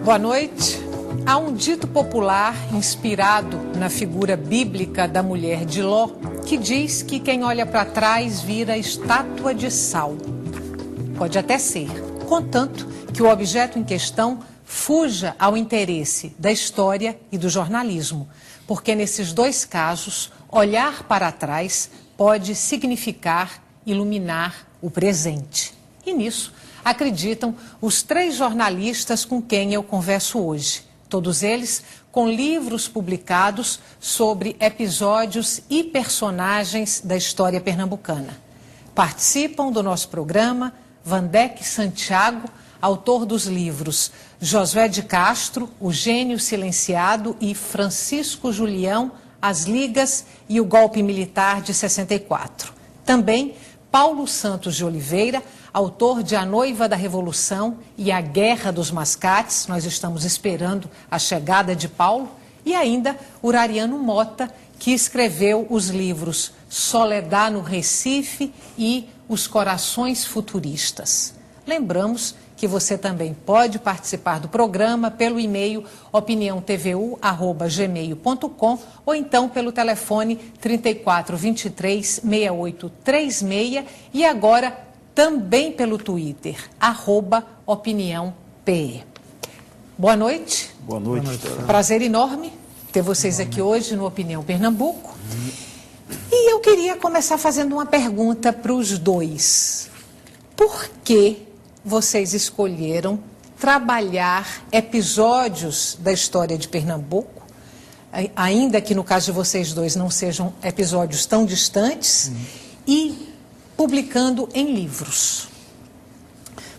Boa noite. Há um dito popular inspirado na figura bíblica da mulher de Ló, que diz que quem olha para trás vira estátua de sal. Pode até ser, contanto que o objeto em questão fuja ao interesse da história e do jornalismo, porque nesses dois casos, olhar para trás pode significar iluminar o presente. E nisso acreditam os 3 jornalistas com quem eu converso hoje. Todos eles com livros publicados sobre episódios e personagens da história pernambucana. Participam do nosso programa Vandeque Santiago, autor dos livros Josué de Castro, O Gênio Silenciado e Francisco Julião, As Ligas e o Golpe Militar de 64. Também Paulo Santos de Oliveira, autor de A Noiva da Revolução e A Guerra dos Mascates. Nós estamos esperando a chegada de Paulo. E ainda Urariano Mota, que escreveu os livros Soledad no Recife e Os Corações Futuristas. Lembramos que você também pode participar do programa pelo e-mail opiniãotvu@gmail.com ou então pelo telefone 3423-6836 e agora também pelo Twitter, @opiniãope. Boa noite. Boa noite. Prazer enorme ter vocês aqui hoje no Opinião Pernambuco. E eu queria começar fazendo uma pergunta para os dois. Por que vocês escolheram trabalhar episódios da história de Pernambuco, ainda que no caso de vocês dois não sejam episódios tão distantes, e publicando em livros?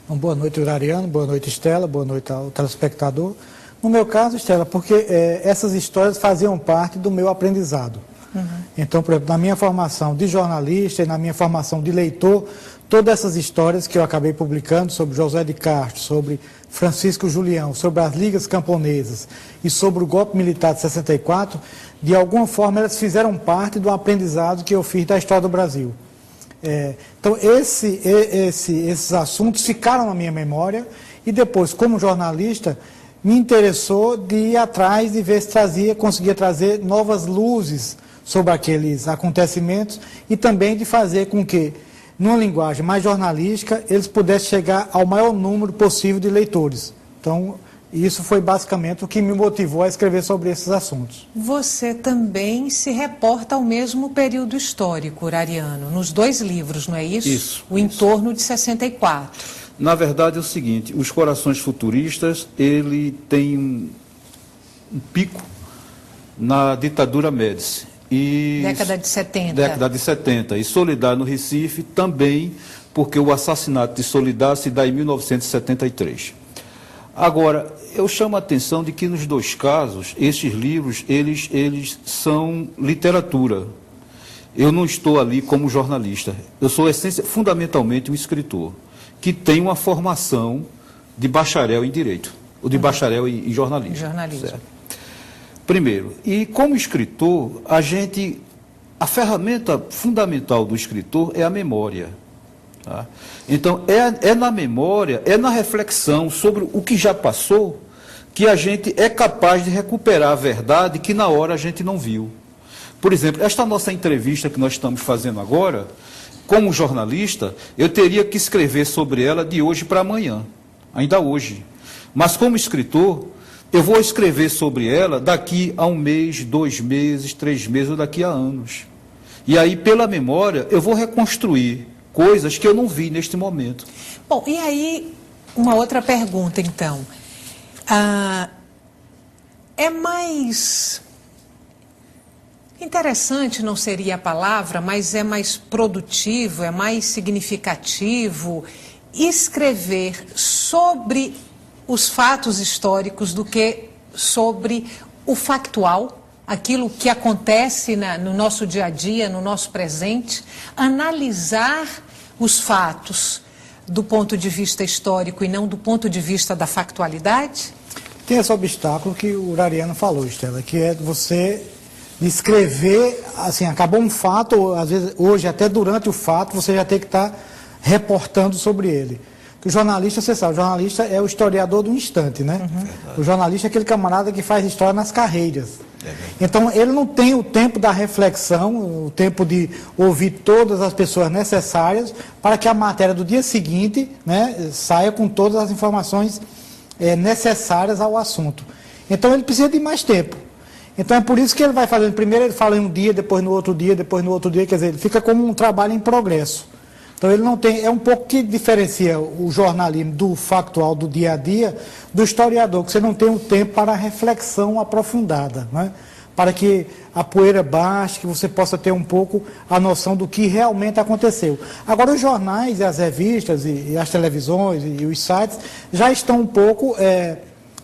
Bom, boa noite, Urariano, boa noite, Estela, boa noite ao telespectador. No meu caso, Estela, porque essas histórias faziam parte do meu aprendizado. Então, por exemplo, na minha formação de jornalista e na minha formação de leitor, todas essas histórias que eu acabei publicando sobre José de Castro, sobre Francisco Julião, sobre as ligas camponesas e sobre o golpe militar de 64, de alguma forma elas fizeram parte do aprendizado que eu fiz da história do Brasil. Então, esses assuntos ficaram na minha memória e depois, como jornalista, me interessou de ir atrás e ver se conseguia trazer novas luzes sobre aqueles acontecimentos e também de fazer com que, numa linguagem mais jornalística, eles pudessem chegar ao maior número possível de leitores. Então, isso foi basicamente o que me motivou a escrever sobre esses assuntos. Você também se reporta ao mesmo período histórico, Urariano, nos 2 livros, não é isso? Isso. O entorno de 64. Na verdade é o seguinte, Os Corações Futuristas, ele tem um pico na ditadura Médici. Década de 70. Década de 70. E Soledad no Recife também, porque o assassinato de Soledad se dá em 1973. Agora, eu chamo a atenção de que nos 2 casos, esses livros, eles são literatura. Eu não estou ali como jornalista. Eu sou fundamentalmente um escritor, que tem uma formação de bacharel em Direito, ou de bacharel em jornalismo. Certo? Primeiro, e como escritor, a ferramenta fundamental do escritor é a memória. Tá? Então, é na memória, é na reflexão sobre o que já passou, que a gente é capaz de recuperar a verdade que na hora a gente não viu. Por exemplo, esta nossa entrevista que nós estamos fazendo agora, como jornalista, eu teria que escrever sobre ela de hoje para amanhã, ainda hoje. Mas como escritor, eu vou escrever sobre ela daqui a 1 mês, 2 meses, 3 meses ou daqui a anos. E aí, pela memória, eu vou reconstruir coisas que eu não vi neste momento. Bom, e aí, uma outra pergunta, então. É mais interessante, não seria a palavra, mas é mais produtivo, é mais significativo escrever sobre os fatos históricos do que sobre o factual, aquilo que acontece no nosso dia a dia, no nosso presente, analisar os fatos do ponto de vista histórico e não do ponto de vista da factualidade? Tem esse obstáculo que o Urariano falou, Estela, que é você escrever, assim, acabou um fato, às vezes, hoje, até durante o fato, você já tem que estar reportando sobre ele. o jornalista, você sabe, o jornalista é o historiador do instante, né? O jornalista é aquele camarada que faz história nas carreiras. Então, ele não tem o tempo da reflexão, o tempo de ouvir todas as pessoas necessárias para que a matéria do dia seguinte, né, saia com todas as informações necessárias ao assunto. Então, ele precisa de mais tempo. Então, é por isso que ele vai fazendo, primeiro ele fala em um dia, depois no outro dia, depois no outro dia, quer dizer, ele fica como um trabalho em progresso. Então, ele não tem, é um pouco que diferencia o jornalismo do factual, do dia a dia, do historiador, que você não tem o tempo para a reflexão aprofundada, né? Para que a poeira baixe, que você possa ter um pouco a noção do que realmente aconteceu. Agora, os jornais e as revistas e as televisões e os sites já estão um pouco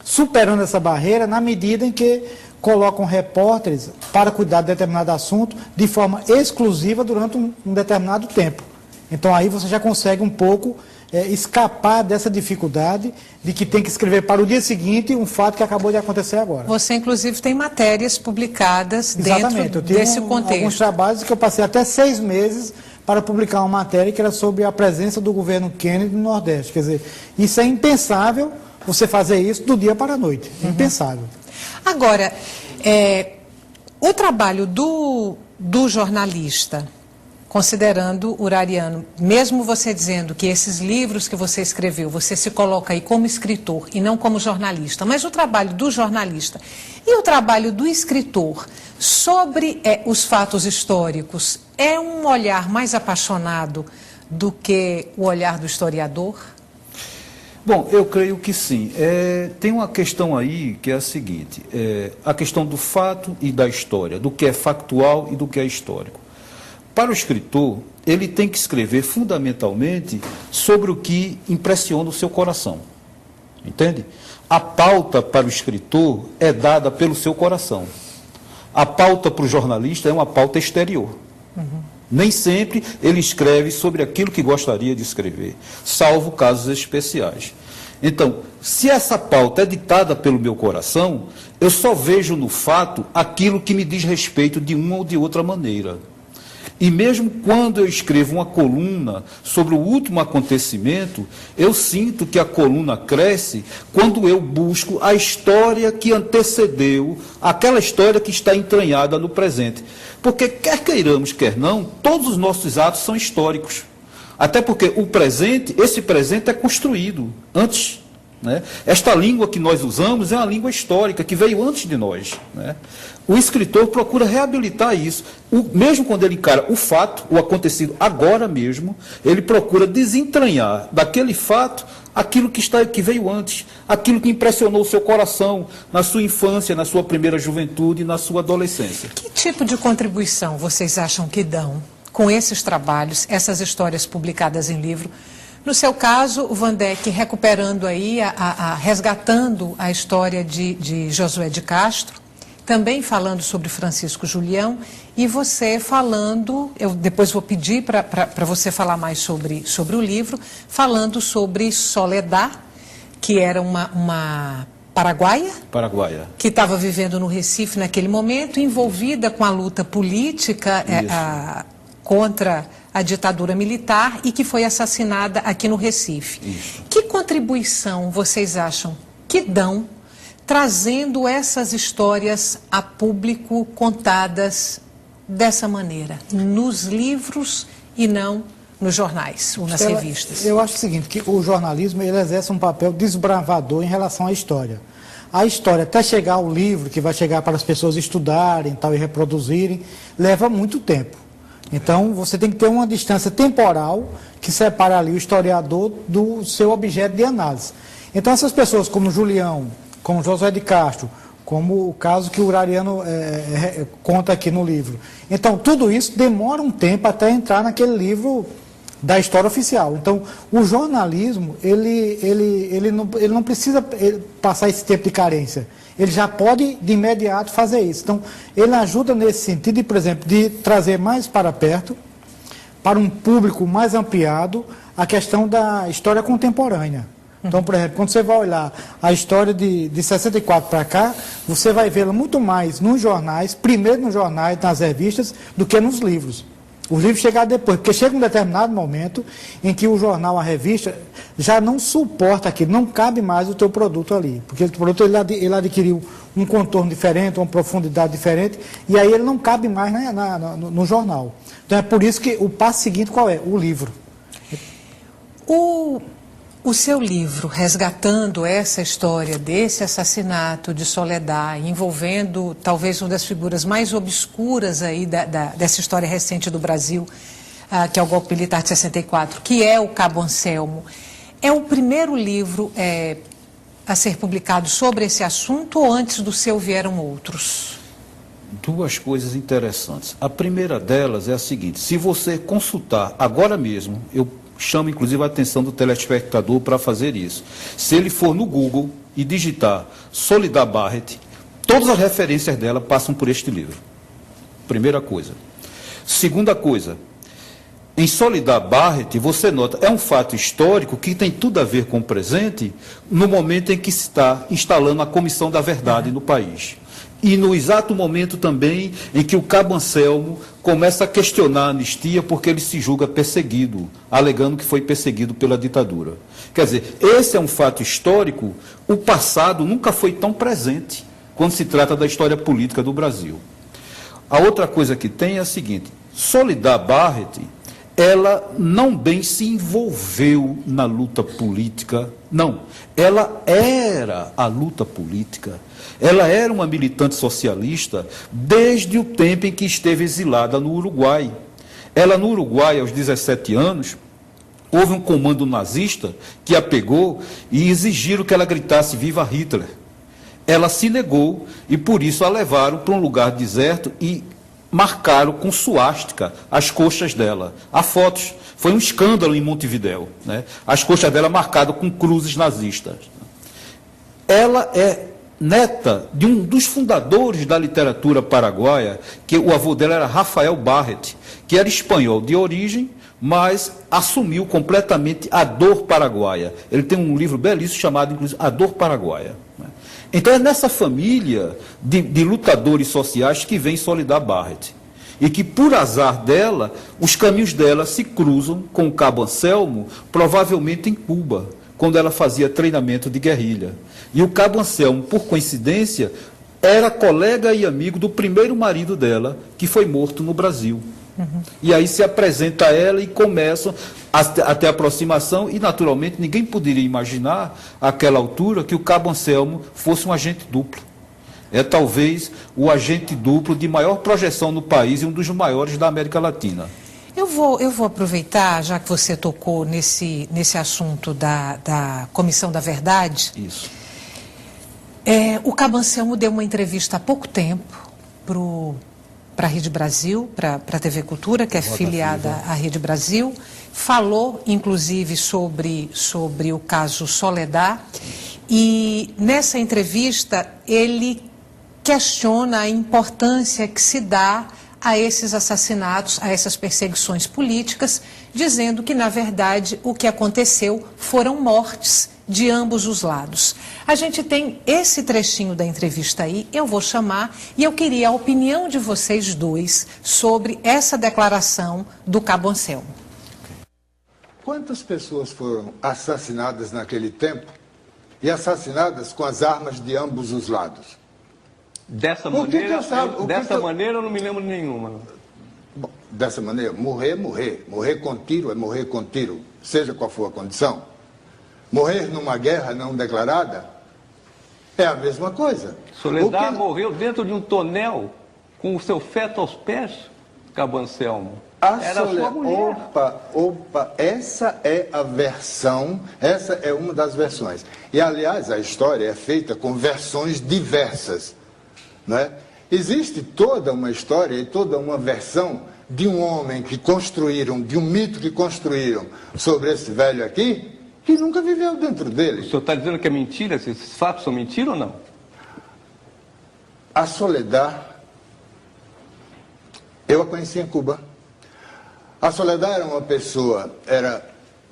superando essa barreira na medida em que colocam repórteres para cuidar de determinado assunto de forma exclusiva durante um determinado tempo. Então, aí você já consegue um pouco escapar dessa dificuldade de que tem que escrever para o dia seguinte um fato que acabou de acontecer agora. Você, inclusive, tem matérias publicadas Exatamente. dentro desse contexto. Alguns trabalhos que eu passei até 6 meses para publicar uma matéria que era sobre a presença do governo Kennedy no Nordeste. Quer dizer, isso é impensável, você fazer isso do dia para a noite. Impensável. Agora, o trabalho do jornalista, considerando o Urariano, mesmo você dizendo que esses livros que você escreveu, você se coloca aí como escritor e não como jornalista, mas o trabalho do jornalista e o trabalho do escritor sobre os fatos históricos é um olhar mais apaixonado do que o olhar do historiador? Bom, eu creio que sim. Tem uma questão aí que é a seguinte, a questão do fato e da história, do que é factual e do que é histórico. Para o escritor, ele tem que escrever fundamentalmente sobre o que impressiona o seu coração. Entende? A pauta para o escritor é dada pelo seu coração. A pauta para o jornalista é uma pauta exterior. Nem sempre ele escreve sobre aquilo que gostaria de escrever, salvo casos especiais. Então, se essa pauta é ditada pelo meu coração, eu só vejo no fato aquilo que me diz respeito de uma ou de outra maneira. E mesmo quando eu escrevo uma coluna sobre o último acontecimento, eu sinto que a coluna cresce quando eu busco a história que antecedeu aquela história que está entranhada no presente. Porque, quer queiramos, quer não, todos os nossos atos são históricos. Até porque esse presente é construído antes. Né? Esta língua que nós usamos é uma língua histórica, que veio antes de nós. Né? O escritor procura reabilitar isso. Mesmo quando ele encara o fato, o acontecido agora mesmo, ele procura desentranhar daquele fato aquilo que veio antes, aquilo que impressionou o seu coração na sua infância, na sua primeira juventude, na sua adolescência. Que tipo de contribuição vocês acham que dão com esses trabalhos, essas histórias publicadas em livro? No seu caso, o Vandeck recuperando aí, resgatando a história de Josué de Castro, também falando sobre Francisco Julião, e você falando, eu depois vou pedir para você falar mais sobre o livro, falando sobre Soledad, que era uma paraguaia, que estava vivendo no Recife naquele momento, envolvida com a luta política contra a ditadura militar e que foi assassinada aqui no Recife. Isso. Que contribuição vocês acham que dão trazendo essas histórias a público contadas dessa maneira, nos livros e não nos jornais ou nas revistas? Eu acho o seguinte, que o jornalismo ele exerce um papel desbravador em relação à história. A história, até chegar ao livro, que vai chegar para as pessoas estudarem tal, e reproduzirem, leva muito tempo. Então, você tem que ter uma distância temporal que separa ali o historiador do seu objeto de análise. Então, essas pessoas como Julião, como Josué de Castro, como o caso que o Urariano conta aqui no livro. Então, tudo isso demora um tempo até entrar naquele livro da história oficial. Então, o jornalismo, ele não precisa passar esse tempo de carência. Ele já pode, de imediato, fazer isso. Então, ele ajuda nesse sentido, de, por exemplo, de trazer mais para perto, para um público mais ampliado, a questão da história contemporânea. Então, por exemplo, quando você vai olhar a história de 64 para cá, você vai vê-la muito mais nos jornais, primeiro nos jornais, nas revistas, do que nos livros. Os livros chegaram depois, porque chega um determinado momento em que o jornal, a revista, já não suporta aquilo, não cabe mais o teu produto ali. Porque o produto ele adquiriu um contorno diferente, uma profundidade diferente, e aí ele não cabe mais no jornal. Então é por isso que o passo seguinte qual é? O livro. O seu livro, resgatando essa história desse assassinato de Soledad, envolvendo talvez uma das figuras mais obscuras aí dessa história recente do Brasil, que é o golpe militar de 64, que é o Cabo Anselmo, é o primeiro livro a ser publicado sobre esse assunto ou antes do seu vieram outros? Duas coisas interessantes. A primeira delas é a seguinte: se você consultar agora mesmo, eu chamo inclusive a atenção do telespectador para fazer isso. Se ele for no Google e digitar Soledad Barrett, todas as referências dela passam por este livro. Primeira coisa. Segunda coisa, em Soledad Barrett, você nota, é um fato histórico que tem tudo a ver com o presente, no momento em que se está instalando a Comissão da Verdade no país. E no exato momento também em que o Cabo Anselmo começa a questionar a anistia porque ele se julga perseguido, alegando que foi perseguido pela ditadura. Quer dizer, esse é um fato histórico, o passado nunca foi tão presente quando se trata da história política do Brasil. A outra coisa que tem é a seguinte: Soledad Barrett, ela não bem se envolveu na luta política, não, ela era a luta política. Ela era uma militante socialista desde o tempo em que esteve exilada no Uruguai. Ela, no Uruguai, aos 17 anos, houve um comando nazista que a pegou e exigiram que ela gritasse "Viva Hitler". Ela se negou e, por isso, a levaram para um lugar deserto e marcaram com suástica as coxas dela. Há fotos. Foi um escândalo em Montevidéu, né? As coxas dela marcadas com cruzes nazistas. Ela é neta de um dos fundadores da literatura paraguaia, que o avô dela era Rafael Barrett, que era espanhol de origem, mas assumiu completamente a dor paraguaia. Ele tem um livro belíssimo chamado, inclusive, A Dor Paraguaia. Então é nessa família de lutadores sociais que vem Soledad Barrett. E que, por azar dela, os caminhos dela se cruzam com o Cabo Anselmo, provavelmente em Cuba, quando ela fazia treinamento de guerrilha. E o Cabo Anselmo, por coincidência, era colega e amigo do primeiro marido dela, que foi morto no Brasil. E aí se apresenta a ela e começam até a aproximação, e naturalmente ninguém poderia imaginar, àquela altura, que o Cabo Anselmo fosse um agente duplo. É talvez o agente duplo de maior projeção no país e um dos maiores da América Latina. Eu vou aproveitar, já que você tocou nesse assunto da Comissão da Verdade. Isso. O Cabo Anselmo deu uma entrevista há pouco tempo para a Rede Brasil, para a TV Cultura, que é filiada à Rede Brasil. Falou, inclusive, sobre o caso Soledad. E nessa entrevista ele questiona a importância que se dá a esses assassinatos, a essas perseguições políticas, dizendo que, na verdade, o que aconteceu foram mortes de ambos os lados. A gente tem esse trechinho da entrevista aí, eu vou chamar, e eu queria a opinião de vocês dois sobre essa declaração do Cabo Anselmo. Quantas pessoas foram assassinadas naquele tempo e assassinadas com as armas de ambos os lados? Dessa maneira eu não me lembro de nenhuma. Bom, dessa maneira, morrer com tiro é morrer com tiro, seja qual for a condição. Morrer numa guerra não declarada é a mesma coisa. Soledad morreu dentro de um tonel com o seu feto aos pés, Cabo Anselmo. Era sua mulher. Opa, essa é a versão, essa é uma das versões. E, aliás, a história é feita com versões diversas. Não é? Existe toda uma história e toda uma versão de um homem que construíram, de um mito que construíram sobre esse velho aqui, que nunca viveu dentro dele. O senhor está dizendo que é mentira? Esses fatos são mentira ou não? A Soledad, eu a conheci em Cuba. A Soledad era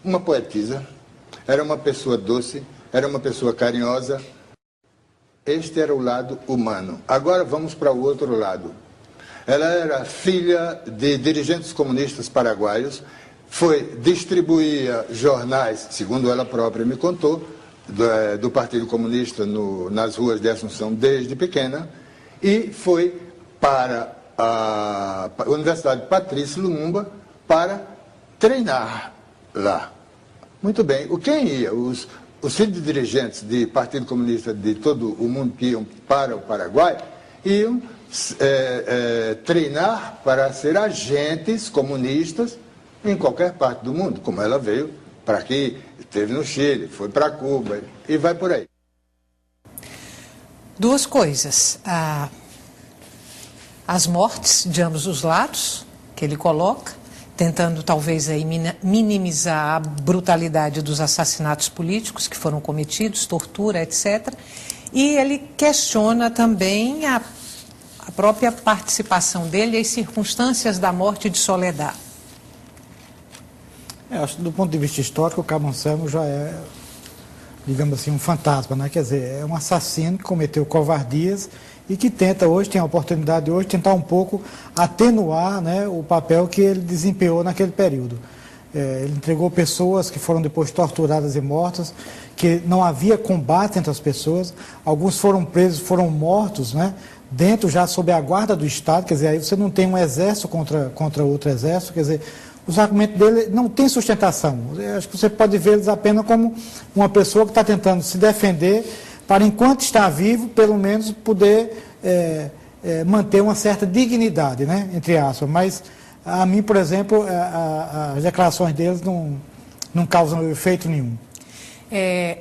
uma poetisa, era uma pessoa doce, era uma pessoa carinhosa. Este era o lado humano. Agora vamos para o outro lado. Ela era filha de dirigentes comunistas paraguaios, distribuía jornais, segundo ela própria me contou, do Partido Comunista nas ruas de Assunção desde pequena, e foi para a Universidade Patrício Lumumba para treinar lá. Muito bem. Quem ia? Os filhos de dirigentes de Partido Comunista de todo o mundo que iam para o Paraguai iam treinar para ser agentes comunistas em qualquer parte do mundo, como ela veio para aqui, esteve no Chile, foi para Cuba e vai por aí. Duas coisas. As mortes de ambos os lados, que ele coloca, tentando talvez aí minimizar a brutalidade dos assassinatos políticos que foram cometidos, tortura, etc. E ele questiona também a própria participação dele e as circunstâncias da morte de Soledad. Acho que do ponto de vista histórico, o Cabo Anselmo já é, digamos assim, um fantasma, né? Quer dizer, é um assassino que cometeu covardias e que tenta hoje, tem a oportunidade de hoje, tentar um pouco atenuar, né, o papel que ele desempenhou naquele período. Ele entregou pessoas que foram depois torturadas e mortas, que não havia combate entre as pessoas, alguns foram presos, foram mortos, né, dentro já sob a guarda do Estado, quer dizer, aí você não tem um exército contra outro exército, quer dizer, os argumentos dele não têm sustentação. Eu acho que você pode vê-los apenas como uma pessoa que está tentando se defender para, enquanto está vivo, pelo menos poder manter uma certa dignidade, né, entre aspas. Mas, a mim, por exemplo, as declarações deles não causam efeito nenhum.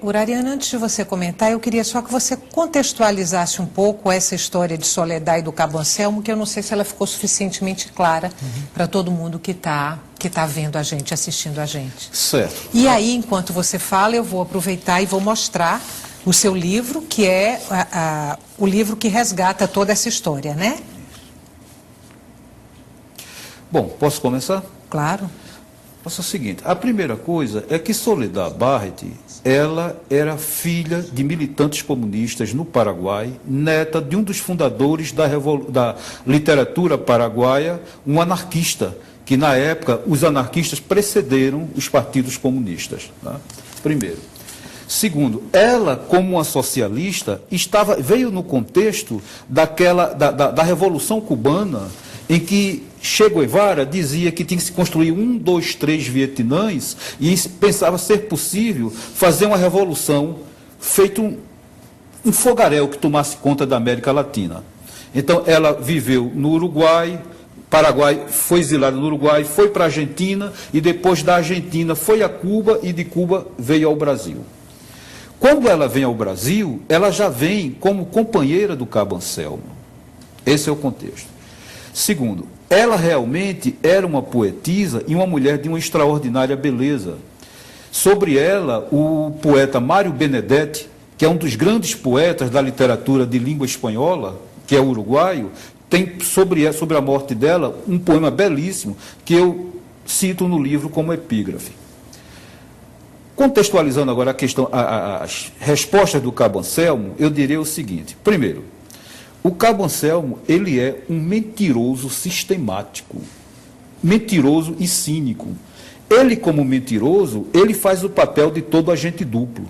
Urariana, antes de você comentar, eu queria só que você contextualizasse um pouco essa história de Soledad e do Cabo Anselmo, que eu não sei se ela ficou suficientemente clara para todo mundo que tá vendo a gente, assistindo a gente. Certo. E aí, enquanto você fala, eu vou aproveitar e vou mostrar o seu livro, que é o livro que resgata toda essa história, né? Bom, posso começar? Claro. É o seguinte, a primeira coisa é que Soledad Barrett, ela era filha de militantes comunistas no Paraguai, neta de um dos fundadores da literatura paraguaia, um anarquista, que na época os anarquistas precederam os partidos comunistas. Tá? Primeiro. Segundo, ela, como uma socialista, veio no contexto da Revolução Cubana, em que Che Guevara dizia que tinha que se construir 1, 2, 3 Vietnãs e pensava ser possível fazer uma revolução, feito um fogaréu que tomasse conta da América Latina. Então, ela viveu no Uruguai, Paraguai, foi exilada no Uruguai, foi para a Argentina e depois da Argentina foi a Cuba e de Cuba veio ao Brasil. Quando ela vem ao Brasil, ela já vem como companheira do Cabo Anselmo. Esse é o contexto. Segundo, ela realmente era uma poetisa e uma mulher de uma extraordinária beleza. Sobre ela, o poeta Mário Benedetti, que é um dos grandes poetas da literatura de língua espanhola, que é uruguaio, tem sobre a morte dela um poema belíssimo que eu cito no livro como epígrafe. Contextualizando agora a questão, as respostas do Cabo Anselmo, eu diria o seguinte. Primeiro, o Cabo Anselmo, ele é um mentiroso sistemático, mentiroso e cínico. Ele, como mentiroso, ele faz o papel de todo agente duplo.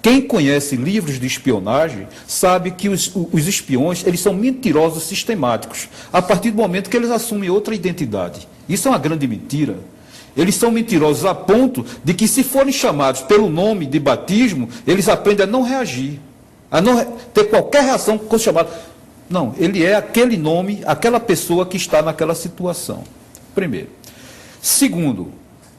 Quem conhece livros de espionagem sabe que os espiões, eles são mentirosos sistemáticos, a partir do momento que eles assumem outra identidade. Isso é uma grande mentira. Eles são mentirosos a ponto de que, se forem chamados pelo nome de batismo, eles aprendem a não reagir, a não ter qualquer reação quando chamado. Não, ele é aquele nome, aquela pessoa que está naquela situação. Primeiro. Segundo,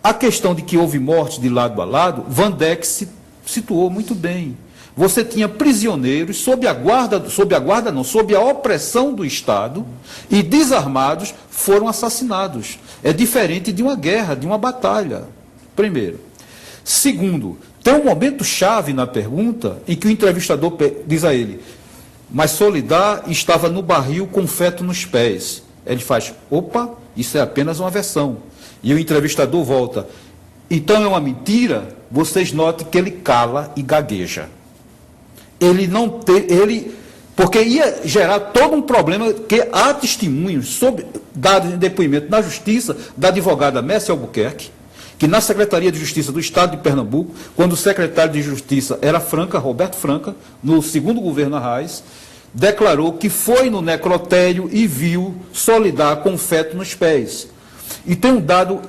a questão de que houve morte de lado a lado, Van Dyck se situou muito bem. Você tinha prisioneiros sob a opressão do Estado, e desarmados foram assassinados. É diferente de uma guerra, de uma batalha. Primeiro. Segundo, tem um momento chave na pergunta em que o entrevistador diz a ele: mas Soledad estava no barril com feto nos pés. Ele faz: opa, isso é apenas uma versão. E o entrevistador volta: então é uma mentira? Vocês notem que ele cala e gagueja. Ele Porque ia gerar todo um problema, que há testemunhos dados em depoimento na Justiça da advogada Messi Albuquerque, que na Secretaria de Justiça do Estado de Pernambuco, quando o secretário de Justiça era Roberto Franca, no segundo governo Arraes, declarou que foi no necrotério e viu Soledad com feto nos pés. E tem um dado,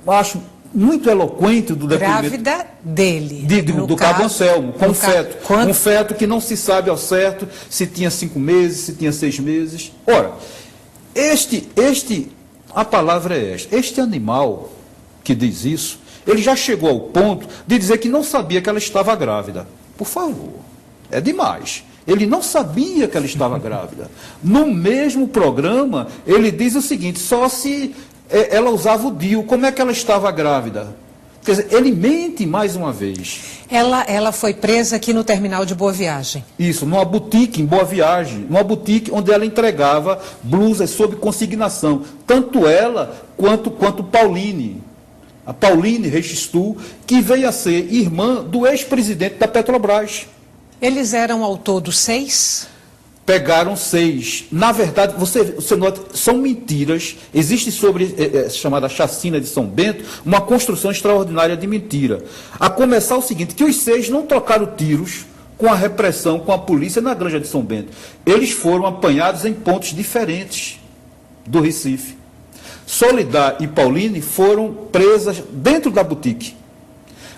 acho, muito eloquente do depoimento. Grávida dele. Do Cabo Anselmo, com feto. Um feto que não se sabe ao certo se tinha 5 meses, se tinha 6 meses. Ora, a palavra é esta. Este animal que diz isso, ele já chegou ao ponto de dizer que não sabia que ela estava grávida. Por favor, é demais. Ele não sabia que ela estava grávida. No mesmo programa, ele diz o seguinte, só se ela usava o DIU, como é que ela estava grávida? Quer dizer, ele mente mais uma vez. Ela foi presa aqui no terminal de Boa Viagem. Isso, numa boutique em Boa Viagem, numa boutique onde ela entregava blusas sob consignação, tanto ela quanto Pauline. A Pauline Registu, que veio a ser irmã do ex-presidente da Petrobras. Eles eram ao todo 6? Pegaram 6. Na verdade, você nota, são mentiras. Existe sobre chamada chacina de São Bento, uma construção extraordinária de mentira. A começar o seguinte, que os 6 não trocaram tiros com a repressão, com a polícia na Granja de São Bento. Eles foram apanhados em pontos diferentes do Recife. Soledad e Pauline foram presas dentro da boutique.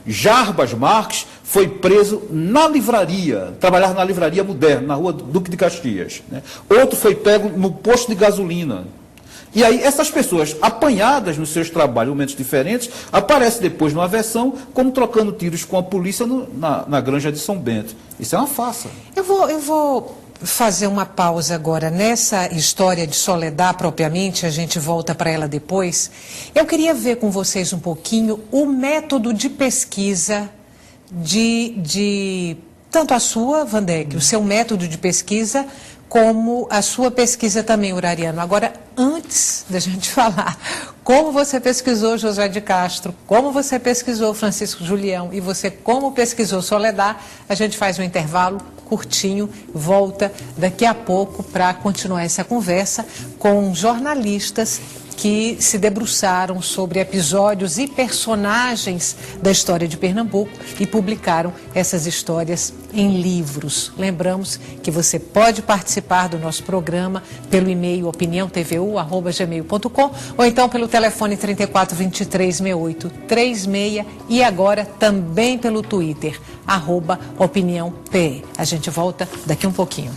Jarbas Marques foi preso na livraria, trabalhar na livraria moderna, na rua Duque de Caxias. Né? Outro foi pego no posto de gasolina. E aí essas pessoas, apanhadas nos seus trabalhos em momentos diferentes, aparecem depois numa versão como trocando tiros com a polícia na Granja de São Bento. Isso é uma farsa. Eu vou fazer uma pausa agora nessa história de Soledad propriamente, a gente volta para ela depois. Eu queria ver com vocês um pouquinho o método de pesquisa de tanto a sua, Vandeck, o seu método de pesquisa, como a sua pesquisa também, Urariano. Agora, antes da gente falar como você pesquisou José de Castro, como você pesquisou Francisco Julião e você como pesquisou Soledad, a gente faz um intervalo curtinho, volta daqui a pouco para continuar essa conversa com jornalistas que se debruçaram sobre episódios e personagens da história de Pernambuco e publicaram essas histórias em livros. Lembramos que você pode participar do nosso programa pelo e-mail opiniãotvu@gmail.com ou então pelo telefone 34236836 e agora também pelo Twitter, @opiniãope. A gente volta daqui um pouquinho.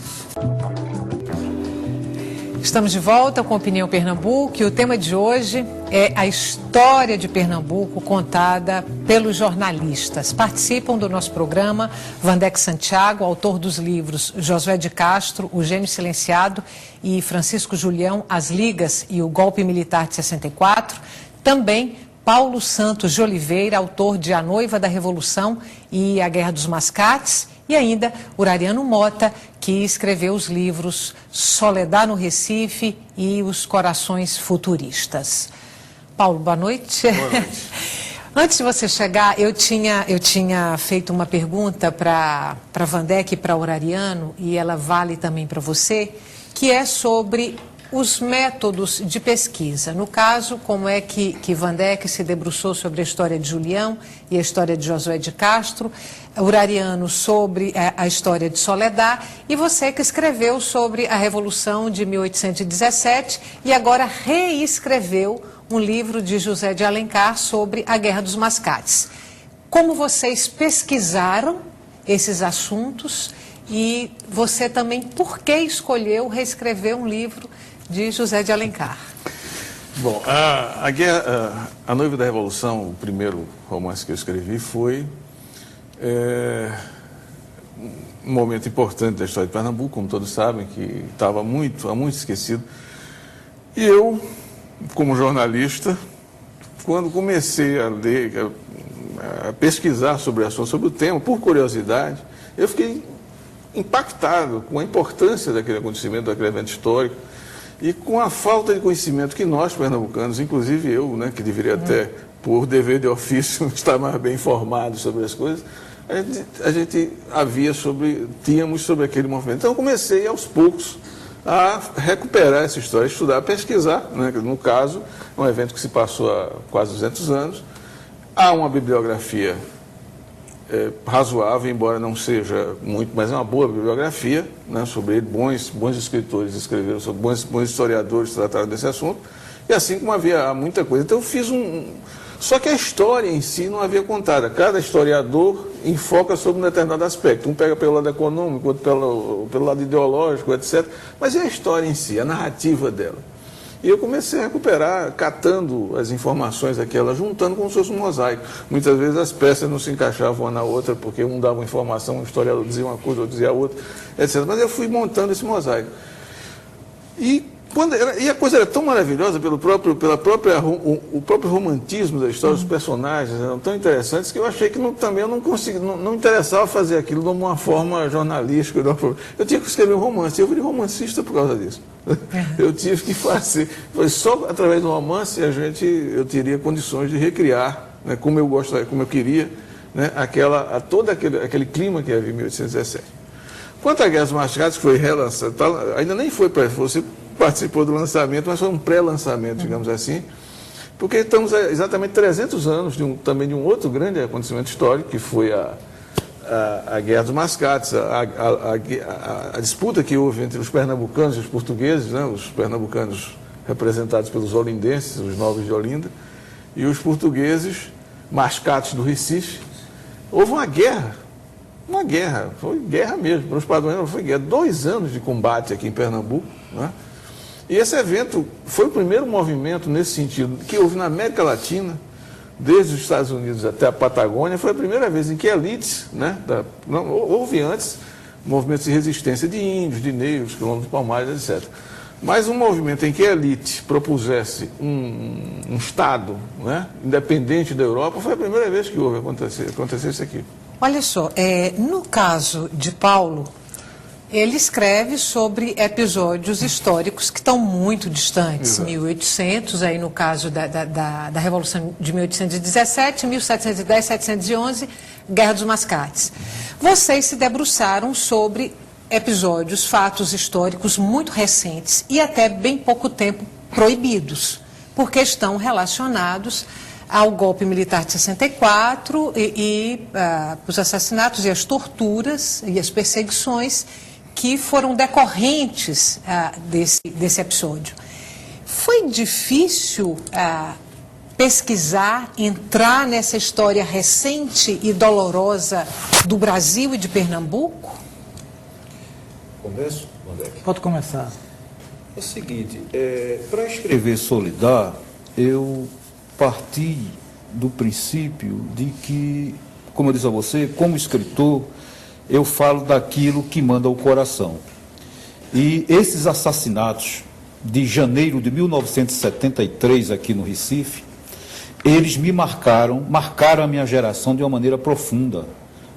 Estamos de volta com Opinião Pernambuco e o tema de hoje é a história de Pernambuco contada pelos jornalistas. Participam do nosso programa Vandeck Santiago, autor dos livros Josué de Castro, O Gênio Silenciado e Francisco Julião, As Ligas e o Golpe Militar de 64. Também Paulo Santos de Oliveira, autor de A Noiva da Revolução e A Guerra dos Mascates. E ainda Urariano Mota, que escreveu os livros Soledad no Recife e Os Corações Futuristas. Paulo, boa noite. Boa noite. Antes de você chegar, eu tinha feito uma pergunta para Vandeck e para Urariano, e ela vale também para você, que é sobre os métodos de pesquisa. No caso, como é que Vandeck se debruçou sobre a história de Julião e a história de Josué de Castro, Urariano sobre a história de Soledad, e você que escreveu sobre a Revolução de 1817 e agora reescreveu um livro de José de Alencar sobre a Guerra dos Mascates. Como vocês pesquisaram esses assuntos e você também, por que escolheu reescrever um livro de José de Alencar? Bom, a Noiva da Revolução, o primeiro romance que eu escrevi, foi um momento importante da história de Pernambuco, como todos sabem, que estava há muito esquecido. E eu, como jornalista, quando comecei a ler, a pesquisar sobre o tema, por curiosidade, eu fiquei impactado com a importância daquele acontecimento, daquele evento histórico, e com a falta de conhecimento que nós, pernambucanos, inclusive eu, né, que deveria até, por dever de ofício, estar mais bem informado sobre as coisas, tínhamos sobre aquele movimento. Então eu comecei aos poucos a recuperar essa história, estudar, pesquisar, né? No caso, é um evento que se passou há quase 200 anos. Há uma bibliografia razoável, embora não seja muito, mas é uma boa bibliografia, né, sobre ele. Bons escritores escreveram sobre, bons historiadores trataram desse assunto, e assim como havia muita coisa. Então eu fiz só que a história em si não havia contada. Cada historiador enfoca sobre um determinado aspecto. Um pega pelo lado econômico, outro pelo lado ideológico, etc. Mas é a história em si, a narrativa dela. E eu comecei a recuperar, catando as informações daquela, juntando como se fosse um mosaico. Muitas vezes as peças não se encaixavam uma na outra, porque um dava uma informação, um historiador dizia uma coisa, outro dizia outra, etc. Mas eu fui montando esse mosaico. E a coisa era tão maravilhosa o próprio romantismo da história, os personagens eram tão interessantes que eu achei que também eu não interessava fazer aquilo de uma forma jornalística. Eu tinha que escrever um romance, eu virei romancista por causa disso. Eu tive que fazer, só através do romance eu teria condições de recriar, né, como eu queria, né, todo aquele clima que havia em 1817. Quanto à Guerra dos Mascates, que foi relançada, ainda nem foi para você participou do lançamento, mas foi um pré-lançamento, digamos assim, porque estamos há exatamente 300 anos também de um outro grande acontecimento histórico, que foi a Guerra dos Mascates, a disputa que houve entre os pernambucanos e os portugueses, né, os pernambucanos representados pelos olindenses, os nobres de Olinda, e os portugueses, mascates do Recife. Houve uma guerra, foi guerra mesmo, para os padrões foi guerra, 2 anos de combate aqui em Pernambuco, né? E esse evento foi o primeiro movimento nesse sentido que houve na América Latina, desde os Estados Unidos até a Patagônia. Foi a primeira vez em que elites, né, houve antes movimentos de resistência de índios, de negros, quilômetros palmares, etc. Mas um movimento em que a elite propusesse um Estado, né, independente da Europa, foi a primeira vez que houve acontecer isso aqui. Olha só, no caso de Paulo, ele escreve sobre episódios históricos que estão muito distantes. Exato. 1800, aí no caso da Revolução de 1817, 1710, 711, Guerra dos Mascates. Vocês se debruçaram sobre episódios, fatos históricos muito recentes e até bem pouco tempo proibidos, porque estão relacionados ao golpe militar de 64 e os assassinatos e as torturas e as perseguições que foram decorrentes desse episódio. Foi difícil pesquisar, entrar nessa história recente e dolorosa do Brasil e de Pernambuco? Começo, André? Pode começar. É o seguinte, para escrever Solidar, eu parti do princípio de que, como eu disse a você, como escritor, eu falo daquilo que manda o coração. E esses assassinatos de janeiro de 1973 aqui no Recife, eles me marcaram a minha geração de uma maneira profunda.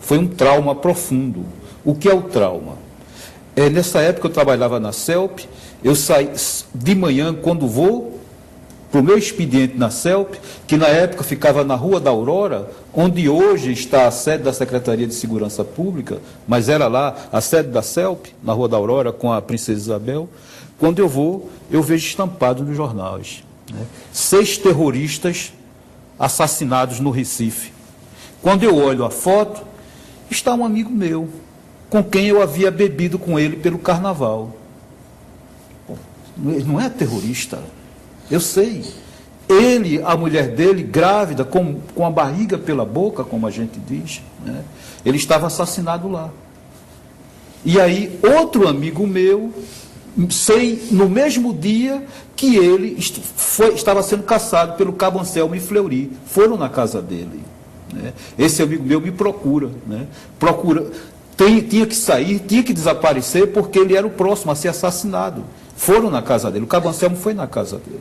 Foi um trauma profundo. O que é o trauma? Nessa época eu trabalhava na CELP, eu saí de manhã, quando vou para o meu expediente na CELP, que na época ficava na Rua da Aurora, onde hoje está a sede da Secretaria de Segurança Pública, mas era lá a sede da CELP, na Rua da Aurora, com a Princesa Isabel. Quando eu vou, eu vejo estampado nos jornais, né, 6 terroristas assassinados no Recife. Quando eu olho a foto, está um amigo meu, com quem eu havia bebido com ele pelo carnaval. Pô, não é terrorista. Eu sei. Ele, a mulher dele, grávida, com a barriga pela boca, como a gente diz, né? Ele estava assassinado lá. E aí, outro amigo meu, no mesmo dia que ele estava sendo caçado pelo Cabo Anselmo e Fleury, foram na casa dele, né? Esse amigo meu me procura, né? Tinha que sair, tinha que desaparecer, porque ele era o próximo a ser assassinado. Foram na casa dele, o Cabo Anselmo foi na casa dele.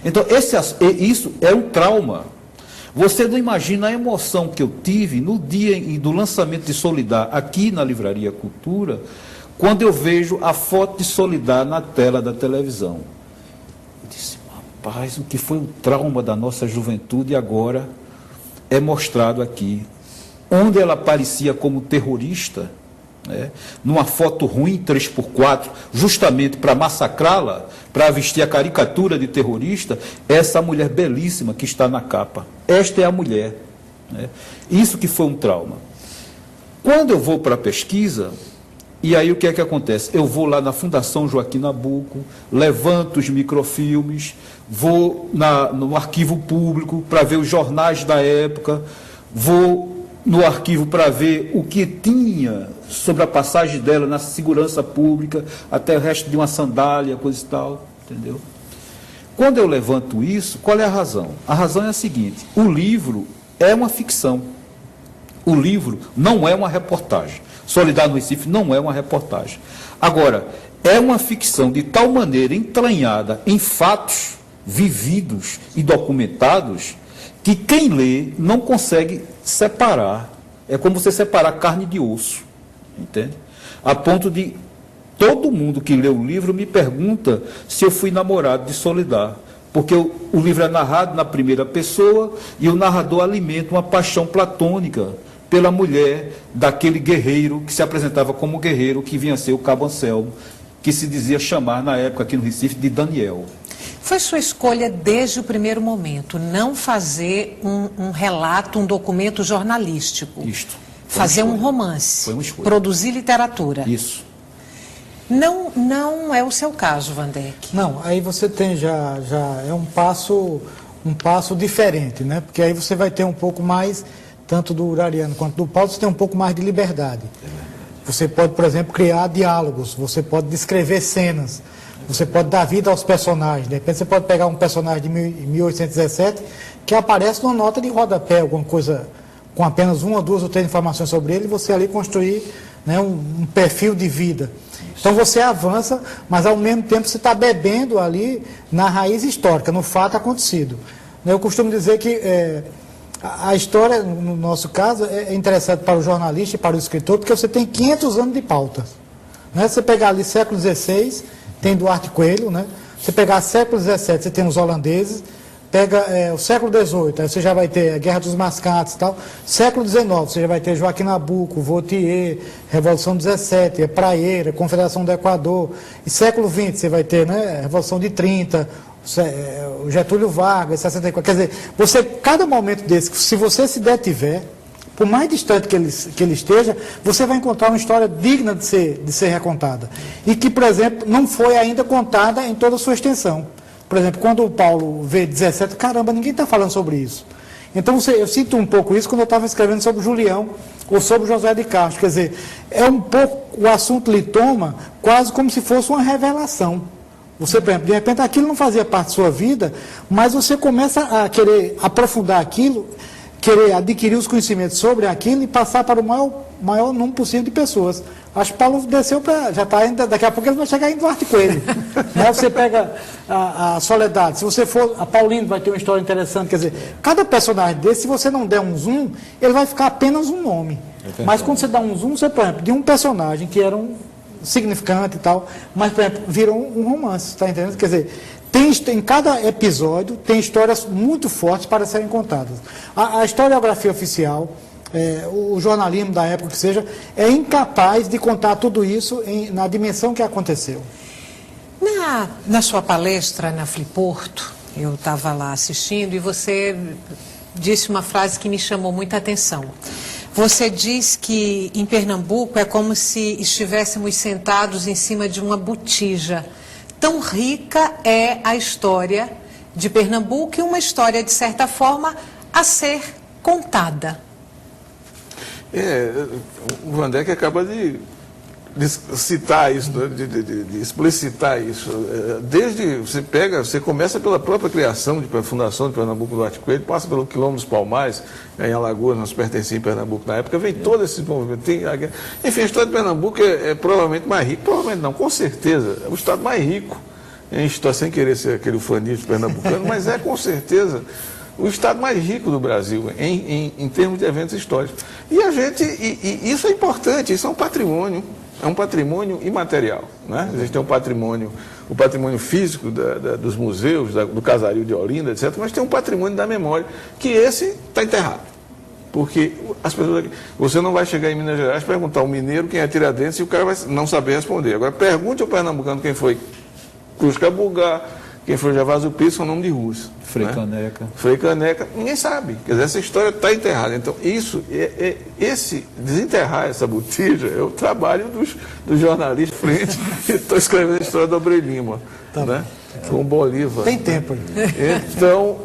Então, isso é um trauma. Você não imagina a emoção que eu tive no dia do lançamento de Solidar aqui na Livraria Cultura, quando eu vejo a foto de Solidar na tela da televisão. Eu disse, rapaz, o que foi o trauma da nossa juventude agora é mostrado aqui. onde ela aparecia como terrorista, né, numa foto ruim 3x4, justamente para massacrá-la, para vestir a caricatura de terrorista, essa mulher belíssima que está na capa. Esta é a mulher. Né? Isso que foi um trauma. Quando eu vou para a pesquisa, e aí o que é que acontece? Eu vou lá na Fundação Joaquim Nabuco, levanto os microfilmes, vou no arquivo público para ver os jornais da época, vou no arquivo para ver o que tinha sobre a passagem dela na segurança pública, até o resto de uma sandália, coisa e tal, entendeu? Quando eu levanto isso, qual é a razão? A razão é a seguinte: o livro é uma ficção. O livro não é uma reportagem. Soledade no Recife não é uma reportagem. Agora, é uma ficção de tal maneira entranhada em fatos vividos e documentados que quem lê não consegue separar. É como você separar carne de osso, entende? A ponto de todo mundo que lê o livro me pergunta se eu fui namorado de Soledade, porque o livro é narrado na primeira pessoa e o narrador alimenta uma paixão platônica pela mulher daquele guerreiro que se apresentava como guerreiro, que vinha a ser o Cabo Anselmo, que se dizia chamar na época aqui no Recife de Daniel. Foi sua escolha desde o primeiro momento não fazer um relato, um documento jornalístico. Isto. Fazer um romance. Foi uma escolha. Produzir literatura. Isso. Não é o seu caso, Vandeck. Não, aí você tem já é um passo diferente, né? Porque aí você vai ter um pouco mais, tanto do Ariano quanto do Paulo, você tem um pouco mais de liberdade. Você pode, por exemplo, criar diálogos, você pode descrever cenas, você pode dar vida aos personagens. De repente você pode pegar um personagem de 1817 que aparece numa nota de rodapé, alguma coisa com apenas uma, duas ou três informações sobre ele, e você ali construir, né, um perfil de vida. Então você avança, mas ao mesmo tempo você está bebendo ali na raiz histórica, no fato acontecido. Eu costumo dizer que a história, no nosso caso, é interessante para o jornalista e para o escritor, porque você tem 500 anos de pautas. Né? Você pegar ali século XVI, tem Duarte Coelho, né? Você pegar século XVII, você tem os holandeses, pega o século XVIII, aí você já vai ter a Guerra dos Mascates e tal. Século XIX, você já vai ter Joaquim Nabuco, Vautier, Revolução 17, Praieira, Confederação do Equador. E século XX, você vai ter, né, Revolução de 30, o Getúlio Vargas, 64. Quer dizer, cada momento desse, se você se detiver, por mais distante que ele esteja, você vai encontrar uma história digna de ser recontada. E que, por exemplo, não foi ainda contada em toda a sua extensão. Por exemplo, quando o Paulo vê 17, caramba, ninguém está falando sobre isso. Então, eu sinto um pouco isso quando eu estava escrevendo sobre Julião ou sobre José de Castro. Quer dizer, é um pouco, o assunto lhe toma quase como se fosse uma revelação. Você, por exemplo, de repente aquilo não fazia parte da sua vida, mas você começa a querer aprofundar aquilo, querer adquirir os conhecimentos sobre aquilo e passar para o maior número possível de pessoas. Acho que Paulo desceu para... Já está ainda... Daqui a pouco ele vai chegar em Duarte Coelho. Né? Você pega a Soledade. Se você for... A Paulino vai ter uma história interessante. Quer dizer, cada personagem desse, se você não der um zoom, ele vai ficar apenas um nome. Mas quando você dá um zoom, você, por exemplo, de um personagem que era um significante e tal, mas, por exemplo, virou um romance. Está entendendo? Quer dizer, em cada episódio tem histórias muito fortes para serem contadas. A historiografia oficial... o jornalismo da época que seja, é incapaz de contar tudo isso na dimensão que aconteceu. Na sua palestra na Fliporto, eu estava lá assistindo e você disse uma frase que me chamou muita atenção. Você diz que em Pernambuco é como se estivéssemos sentados em cima de uma botija. Tão rica é a história de Pernambuco e uma história, de certa forma, a ser contada. O Vandeck acaba de citar isso, de explicitar isso. Desde você começa pela própria criação da Fundação de Pernambuco do Duarte Coelho, passa pelo Quilombo dos Palmares, em Alagoas, nós pertencíamos em Pernambuco na época, vem todo esse movimento. Enfim, a história de Pernambuco é provavelmente mais rica, provavelmente não, com certeza, é o estado mais rico em história, sem querer ser aquele ufanismo pernambucano, mas é com certeza o estado mais rico do Brasil, em termos de eventos históricos. E isso é importante, isso é um patrimônio imaterial. Né? A gente tem o patrimônio físico dos museus, do Casario de Olinda, etc., mas tem um patrimônio da memória, que esse está enterrado. Porque as pessoas, você não vai chegar em Minas Gerais e perguntar ao mineiro quem é Tiradentes e o cara vai não saber responder. Agora, pergunte ao pernambucano quem foi Cruz Cabugá, quem foi Gervásio Pires, são nome de ruas. Frei Caneca. Frei Caneca, ninguém sabe. Quer dizer, essa história está enterrada. Então, desenterrar essa botija é o trabalho dos jornalistas frente que estão escrevendo a história do Abreu Lima, né? Com Bolívar. Tem tempo. Então,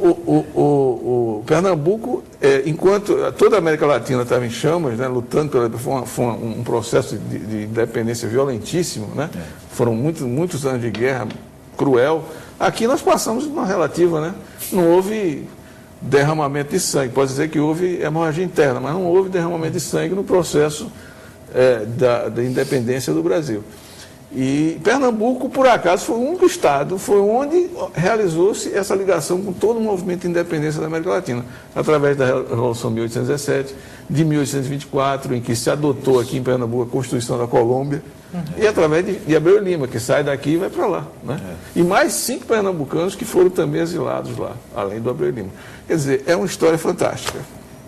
o Pernambuco, enquanto toda a América Latina estava em chamas, né, lutando foi um processo de independência violentíssimo, né? Foram muitos anos de guerra cruel. Aqui nós passamos uma relativa, né? Não houve derramamento de sangue. Pode dizer que houve hemorragia interna, mas não houve derramamento de sangue no processo da independência do Brasil. E Pernambuco, por acaso, foi o único estado, foi onde realizou-se essa ligação com todo o movimento de independência da América Latina, através da Revolução de 1817, de 1824, em que se adotou aqui em Pernambuco a Constituição da Colômbia, e através de Abreu Lima, que sai daqui e vai para lá. Né? E mais 5 pernambucanos que foram também exilados lá, além do Abreu Lima. Quer dizer, é uma história fantástica.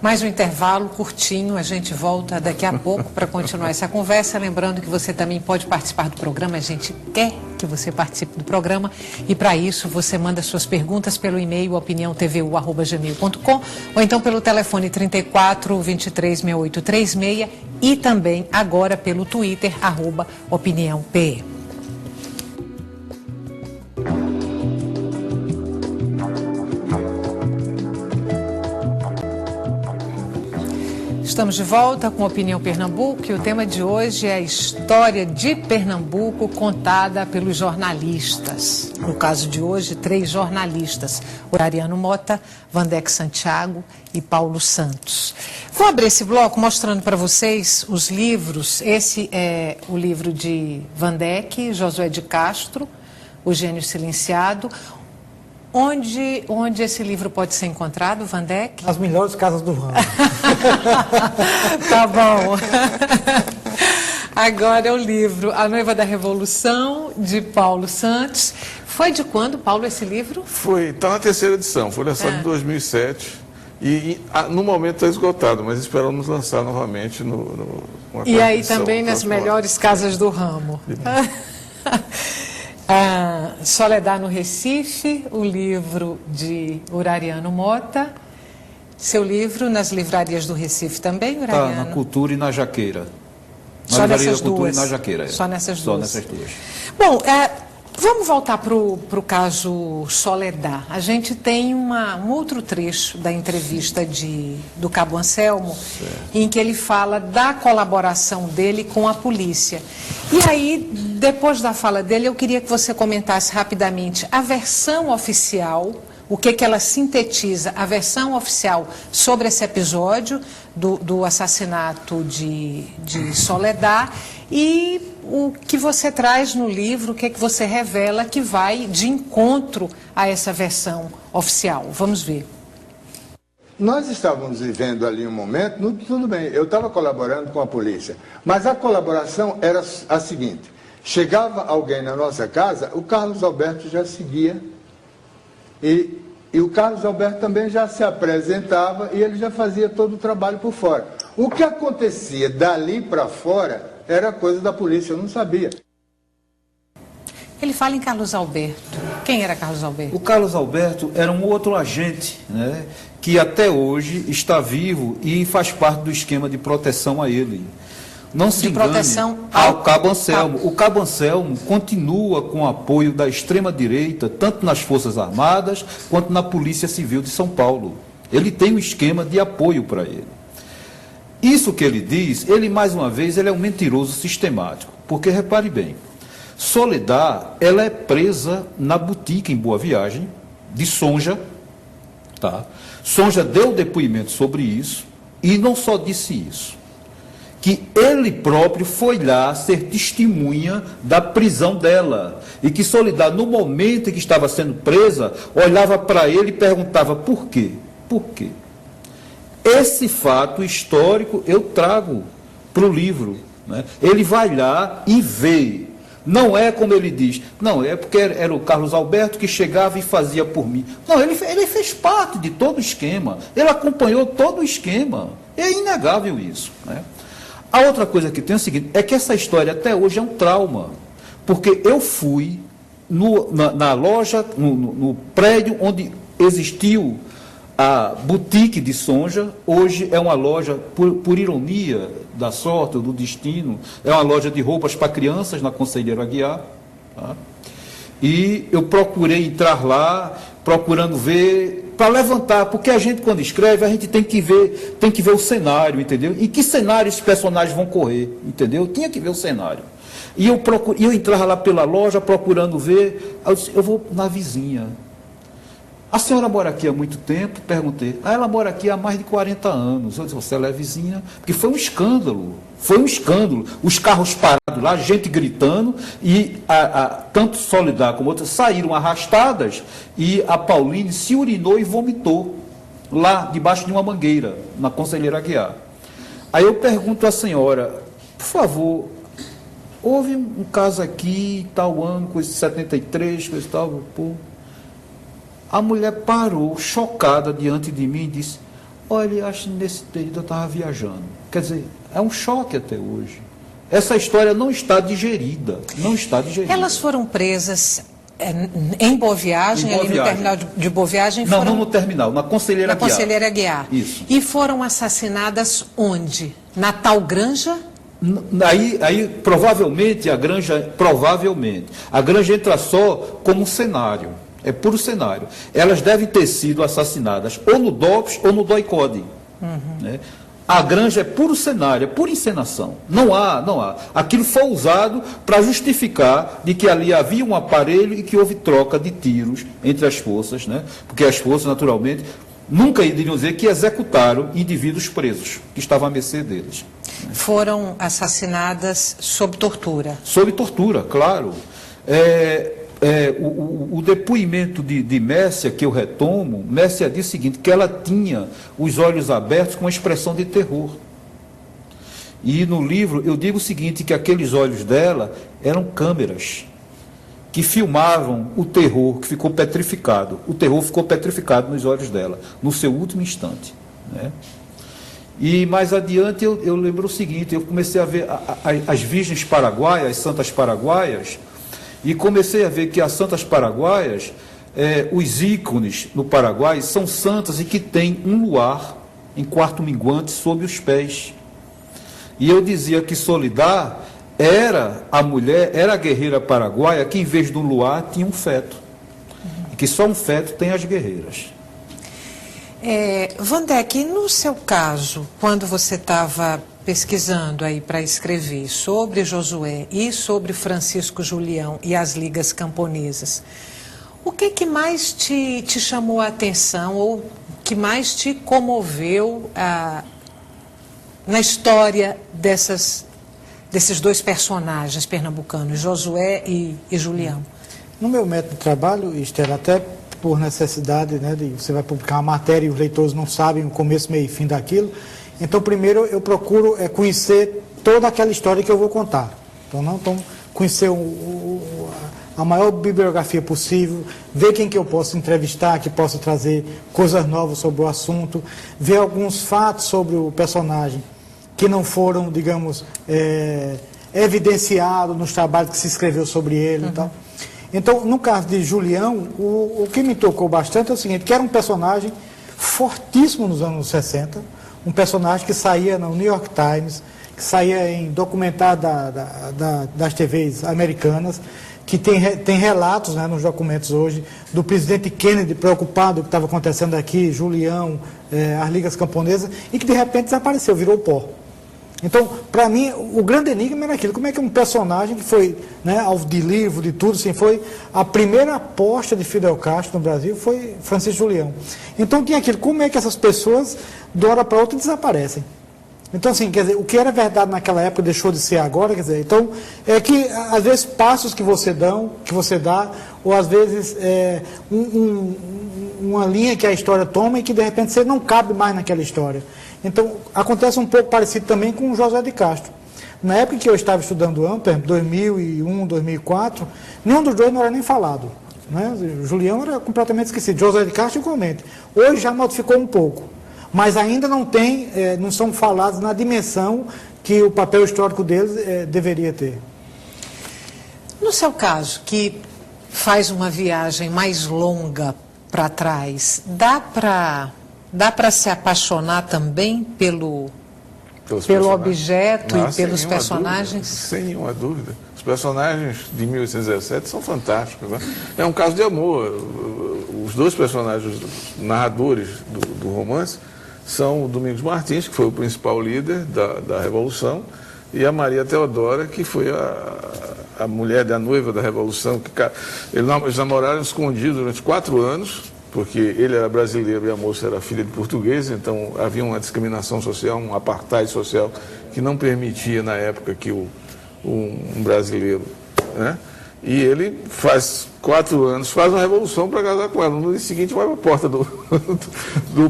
Mais um intervalo curtinho, a gente volta daqui a pouco para continuar essa conversa. Lembrando que você também pode participar do programa, a gente quer que você participe do programa e para isso você manda suas perguntas pelo e-mail opiniãotvu@gmail.com ou então pelo telefone 34 23 68 36 e também agora pelo Twitter @opiniãope. Estamos de volta com Opinião Pernambuco e o tema de hoje é a história de Pernambuco contada pelos jornalistas. No caso de hoje, 3 jornalistas, Ariano Mota, Vandeck Santiago e Paulo Santos. Vou abrir esse bloco mostrando para vocês os livros. Esse é o livro de Vandeck, Josué de Castro, O Gênio Silenciado. Onde esse livro pode ser encontrado, Vandeck? As melhores casas do ramo. Tá bom. Agora é o livro A Noiva da Revolução, de Paulo Santos. Foi de quando, Paulo, esse livro? Está na 3ª edição, foi lançado em 2007. No momento está esgotado, mas esperamos lançar novamente numa E aí também nas melhores casas do ramo. Soledad no Recife, o livro de Urariano Mota. Seu livro nas livrarias do Recife também, Urariano? Está na Cultura e na Jaqueira. Só nessas Cultura duas? E na Jaqueira. Só nessas Só duas. nessas duas. Bom, vamos voltar para o caso Soledad. A gente tem um outro trecho da entrevista do Cabo Anselmo, em que ele fala da colaboração dele com a polícia. E aí, depois da fala dele, eu queria que você comentasse rapidamente a versão oficial, o que ela sintetiza, a versão oficial sobre esse episódio do assassinato de Soledad e o que você traz no livro, o que você revela que vai de encontro a essa versão oficial. Vamos ver. Nós estávamos vivendo ali um momento, tudo bem, eu estava colaborando com a polícia, mas a colaboração era a seguinte: chegava alguém na nossa casa, o Carlos Alberto já seguia, e o Carlos Alberto também já se apresentava e ele já fazia todo o trabalho por fora. O que acontecia dali para fora era coisa da polícia, eu não sabia. Ele fala em Carlos Alberto. Quem era Carlos Alberto? O Carlos Alberto era um outro agente, né, que até hoje está vivo e faz parte do esquema de proteção a ele. Não se engane, proteção ao Cabo Anselmo. O Cabo Anselmo continua com o apoio da extrema-direita, tanto nas Forças Armadas quanto na Polícia Civil de São Paulo. Ele tem um esquema de apoio para ele. Isso que ele diz, mais uma vez, ele é um mentiroso sistemático. Porque, repare bem, Soledad, ela é presa na boutique em Boa Viagem, de Sonja, tá? Sonja deu depoimento sobre isso, e não só disse isso, que ele próprio foi lá ser testemunha da prisão dela, e que Soledad, no momento em que estava sendo presa, olhava para ele e perguntava por quê? Por quê? Esse fato histórico eu trago para o livro, né? Ele vai lá e vê Não é como ele diz, não, é porque era o Carlos Alberto que chegava e fazia por mim. Não, ele fez parte de todo o esquema, ele acompanhou todo o esquema. É inegável isso, né? A outra coisa que tem é o seguinte, é que essa história até hoje é um trauma, porque eu fui na loja, no prédio onde existiu a boutique de Sonja, hoje é uma loja, por ironia da sorte, do destino, é uma loja de roupas para crianças na Conselheiro Aguiar. Tá? E eu procurei entrar lá, procurando ver, para levantar, porque a gente, quando escreve, a gente tem que ver o cenário, entendeu? Em que cenário esses personagens vão correr, entendeu? Tinha que ver o cenário. E eu entrava lá pela loja, procurando ver, eu disse, eu vou na vizinha. A senhora mora aqui há muito tempo? Perguntei. Ela mora aqui há mais de 40 anos. Eu disse, você é vizinha? Porque foi um escândalo. Foi um escândalo. Os carros parados lá, gente gritando, e tanto Soledad como outras saíram arrastadas, e a Pauline se urinou e vomitou lá debaixo de uma mangueira, na Conselheiro Aguiar. Aí eu pergunto à senhora, por favor, houve um caso aqui, tal ano, coisa de 73, coisa e tal, pô. A mulher parou, chocada, diante de mim e disse, olha, acho que nesse período eu estava viajando. Quer dizer, é um choque até hoje. Essa história não está digerida, não está digerida. Elas foram presas em Boa Viagem, ali no terminal de Boa Viagem? Não, não no terminal, na Conselheiro Aguiar. Na Conselheiro Aguiar. Isso. E foram assassinadas onde? Na tal granja? Aí provavelmente a granja entra só como cenário. É puro cenário. Elas devem ter sido assassinadas ou no DOPS ou no DOI-CODE. Né? A granja é puro cenário, é pura encenação. Não há. Aquilo foi usado para justificar de que ali havia um aparelho e que houve troca de tiros entre as forças, né? Porque as forças, naturalmente, nunca iriam dizer que executaram indivíduos presos, que estavam à mercê deles. Foram assassinadas sob tortura. Sob tortura, claro. O depoimento de Mércia, que eu retomo, Mércia diz o seguinte, que ela tinha os olhos abertos com uma expressão de terror. E no livro eu digo o seguinte, que aqueles olhos dela eram câmeras que filmavam o terror, que ficou petrificado. O terror ficou petrificado nos olhos dela, no seu último instante. Né? E mais adiante eu lembro o seguinte, eu comecei a ver as virgens paraguaias, as santas paraguaias, e comecei a ver que as santas paraguaias, os ícones no Paraguai, são santas e que têm um luar em quarto minguante sob os pés. E eu dizia que Soledad era a guerreira paraguaia que, em vez de um luar, tinha um feto. E que só um feto tem as guerreiras. Vandeck, no seu caso, quando você estava pesquisando aí para escrever sobre Josué e sobre Francisco Julião e as ligas camponesas, o que mais te chamou a atenção ou que mais te comoveu na história desses dois personagens pernambucanos, Josué e Julião? No meu método de trabalho, Estela, até por necessidade, né, você vai publicar uma matéria e os leitores não sabem o começo, meio e fim daquilo. Então, primeiro, eu procuro conhecer toda aquela história que eu vou contar. Então conhecer a maior bibliografia possível, ver quem que eu posso entrevistar, que possa trazer coisas novas sobre o assunto, ver alguns fatos sobre o personagem que não foram, digamos, evidenciados nos trabalhos que se escreveu sobre ele e tal. Então, no caso de Julião, o que me tocou bastante é o seguinte, que era um personagem fortíssimo nos anos 60, um personagem que saía no New York Times, que saía em documentário das TVs americanas, que tem relatos, né, nos documentos hoje do presidente Kennedy preocupado com o que estava acontecendo aqui, Julião, as ligas camponesas, e que de repente desapareceu, virou pó. Então, para mim, o grande enigma era aquilo, como é que um personagem que foi, né, alvo de livro, de tudo, assim, foi a primeira aposta de Fidel Castro no Brasil, foi Francisco Julião. Então tinha aquilo, como é que essas pessoas, de uma hora para outra, desaparecem? Então, assim, quer dizer, o que era verdade naquela época deixou de ser agora, quer dizer, então, é que, às vezes, passos que você dá, ou às vezes, uma linha que a história toma e que, de repente, você não cabe mais naquela história. Então, acontece um pouco parecido também com o José de Castro. Na época que eu estava estudando AMPER, 2001, 2004, nenhum dos dois não era nem falado. Né? O Julião era completamente esquecido, José de Castro igualmente. Hoje já modificou um pouco, mas ainda não são falados na dimensão que o papel histórico deles deveria ter. No seu caso, que faz uma viagem mais longa para trás, dá para se apaixonar também pelo objeto e pelos personagens? Sem nenhuma dúvida. Os personagens de 1817 são fantásticos. Né? É um caso de amor. Os dois personagens narradores do romance são o Domingos Martins, que foi o principal líder da Revolução, e a Maria Teodora, que foi a mulher da noiva da Revolução. Eles namoraram escondidos durante 4 anos, porque ele era brasileiro e a moça era filha de português, então havia uma discriminação social, um apartheid social, que não permitia, na época, que um brasileiro... Né? E ele faz 4 anos, faz uma revolução para casar com ela. No dia seguinte vai para a porta do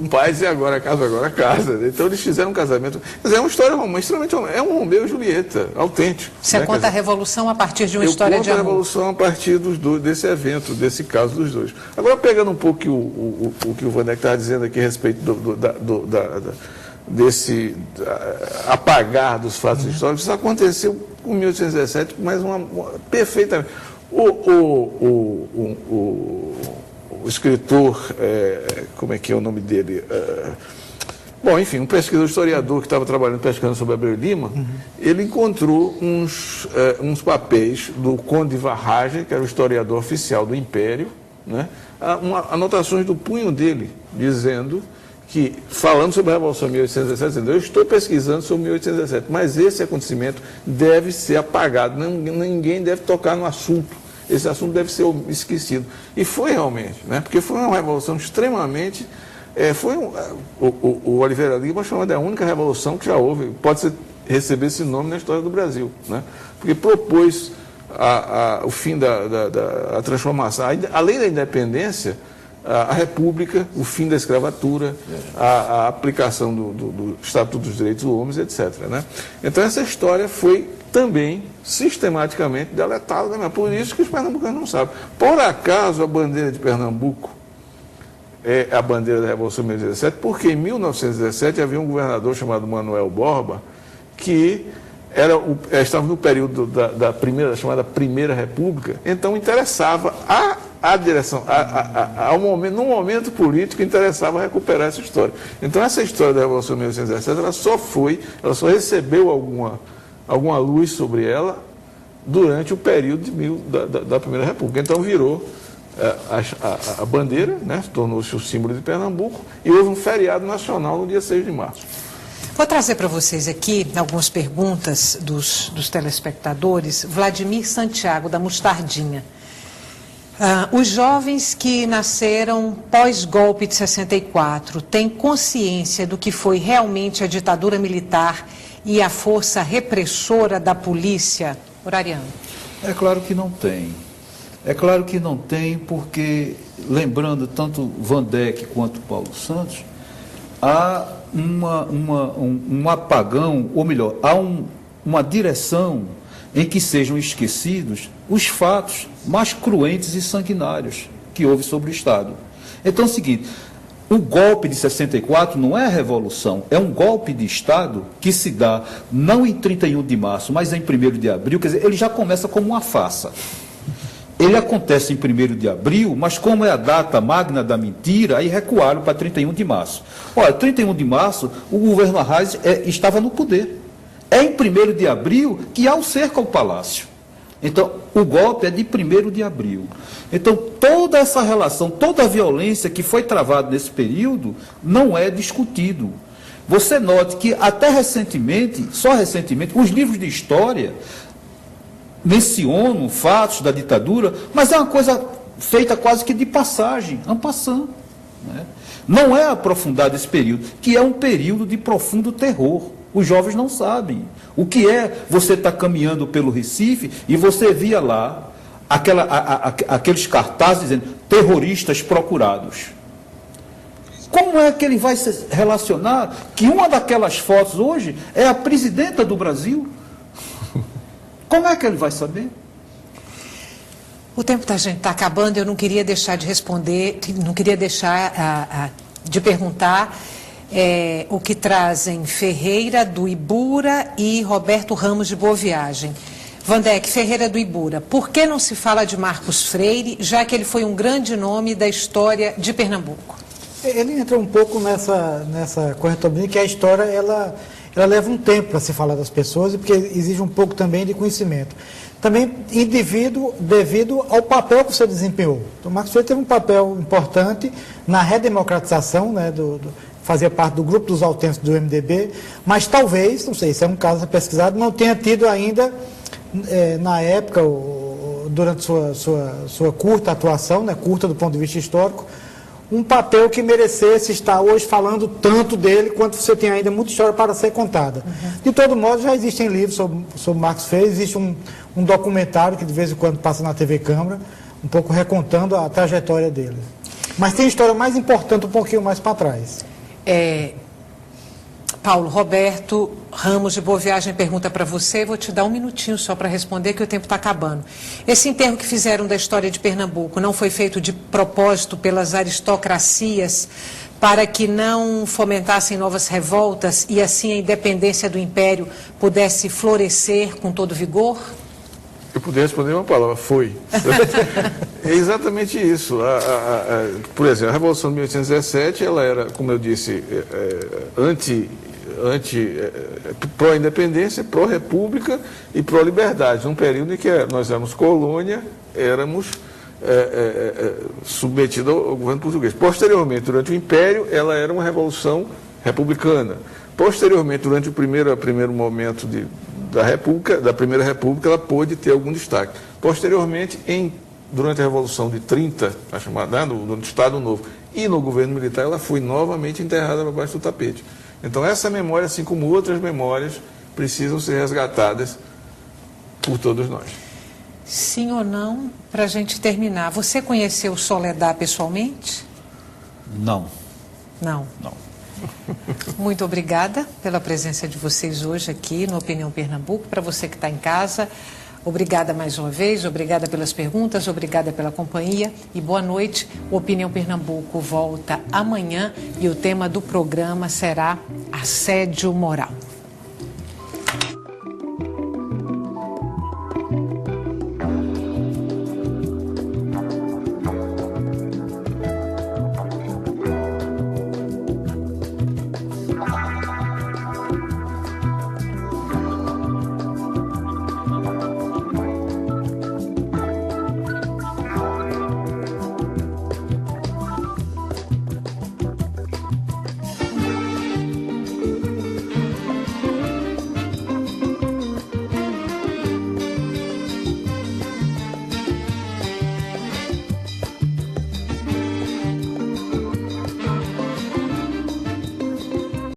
pai e diz, agora casa. Então eles fizeram um casamento. Quer dizer, é uma história extremamente... É um Romeu e Julieta, autêntico. Você conta a revolução a partir de uma história de amor. Eu conto a revolução a partir desse evento, desse caso dos dois. Agora, pegando um pouco o que o Vandeck estava dizendo aqui a respeito desse apagar dos fatos históricos, isso aconteceu com 1817, mas perfeitamente. O escritor, como é que é o nome dele? Bom, enfim, um pesquisador, historiador que estava pesquisando sobre Abreu Lima, ele encontrou uns papéis do Conde de Varragem, que era o historiador oficial do Império, né? Anotações do punho dele, dizendo que, falando sobre a Revolução de 1817, dizendo, eu estou pesquisando sobre 1817, mas esse acontecimento deve ser apagado, ninguém deve tocar no assunto, esse assunto deve ser esquecido. E foi realmente, né? Porque foi uma revolução extremamente... o Oliveira Lima chama de a única revolução que já houve, receber esse nome na história do Brasil, né? Porque propôs o fim da transformação, além da independência, a República, o fim da escravatura, a aplicação do Estatuto dos Direitos do Homem, etc. Né? Então essa história foi também sistematicamente deletada, né? Por isso que os pernambucanos não sabem. Por acaso a bandeira de Pernambuco é a bandeira da Revolução de 1817, porque em 1917 havia um governador chamado Manuel Borba, que estava no período da chamada Primeira República, então interessava a direção, num momento político, interessava recuperar essa história. Então essa história da Revolução de 1817, ela só recebeu alguma luz sobre ela durante o período da Primeira República. Então virou a bandeira, né, tornou-se o símbolo de Pernambuco, e houve um feriado nacional no dia 6 de março. Vou trazer para vocês aqui algumas perguntas dos telespectadores. Vladimir Santiago, da Mostardinha. Os jovens que nasceram pós-golpe de 64 têm consciência do que foi realmente a ditadura militar e a força repressora da polícia? Horariano. É claro que não tem. É claro que não tem, porque, lembrando tanto Vandeck quanto Paulo Santos, há um apagão, ou melhor, há uma direção em que sejam esquecidos os fatos mais cruentes e sanguinários que houve sobre o Estado. Então é o seguinte, o golpe de 64 não é a revolução, é um golpe de Estado que se dá não em 31 de março, mas em 1º de abril, quer dizer, ele já começa como uma farsa. Ele acontece em 1º de abril, mas como é a data magna da mentira, aí recuaram para 31 de março. Olha, 31 de março, o governo Arraes estava no poder. É em 1º de abril que há o cerco ao palácio. Então, o golpe é de 1º de abril. Então, toda essa relação, toda a violência que foi travada nesse período, não é discutido. Você note que até recentemente, só recentemente, os livros de história mencionam fatos da ditadura, mas é uma coisa feita quase que de passagem, en passant, né? Não é aprofundado esse período, que é um período de profundo terror. Os jovens não sabem o que é você estar caminhando pelo Recife e você via lá aqueles cartazes dizendo terroristas procurados. Como é que ele vai se relacionar que uma daquelas fotos hoje é a presidenta do Brasil? Como é que ele vai saber? O tempo da gente está acabando, eu não queria deixar de responder, não queria deixar de perguntar o que trazem Ferreira do Ibura e Roberto Ramos de Boa Viagem. Vandeck, Ferreira do Ibura, por que não se fala de Marcos Freire, já que ele foi um grande nome da história de Pernambuco? Ele entra um pouco nessa corretoria que a história ela leva um tempo para se falar das pessoas, porque exige um pouco também de conhecimento. Também devido ao papel que você desempenhou. Então, Marcos Freire teve um papel importante na redemocratização, né, fazia parte do grupo dos autênticos do MDB, mas talvez, não sei se é um caso pesquisado, não tenha tido ainda, na época, durante sua curta atuação, né, curta do ponto de vista histórico, um papel que merecesse estar hoje falando tanto dele, quanto você tem ainda muita história para ser contada. De todo modo, já existem livros sobre Marcos Freire, existe um documentário que de vez em quando passa na TV Câmara, um pouco recontando a trajetória dele. Mas tem história mais importante um pouquinho mais para trás. Paulo, Roberto Ramos de Boa Viagem pergunta para você, vou te dar um minutinho só para responder, que o tempo está acabando. Esse enterro que fizeram da história de Pernambuco não foi feito de propósito pelas aristocracias para que não fomentassem novas revoltas e assim a independência do Império pudesse florescer com todo vigor? Eu poderia responder uma palavra, foi. É exatamente isso. Por exemplo, a Revolução de 1817, ela era, como eu disse, pró-independência, pró-república e pró-liberdade, num período em que nós éramos colônia, éramos submetidos ao governo português. Posteriormente, durante o Império, ela era uma revolução republicana. Posteriormente, durante o primeiro momento da Primeira República, ela pôde ter algum destaque. Posteriormente, durante a Revolução de 30, a chamada, no Estado Novo, e no governo militar, ela foi novamente enterrada para baixo do tapete. Então, essa memória, assim como outras memórias, precisam ser resgatadas por todos nós. Sim ou não, para a gente terminar, você conheceu Soledad pessoalmente? Não. Não. Não. Muito obrigada pela presença de vocês hoje aqui no Opinião Pernambuco. Para você que está em casa, obrigada mais uma vez, obrigada pelas perguntas, obrigada pela companhia e boa noite. O Opinião Pernambuco volta amanhã e o tema do programa será assédio moral.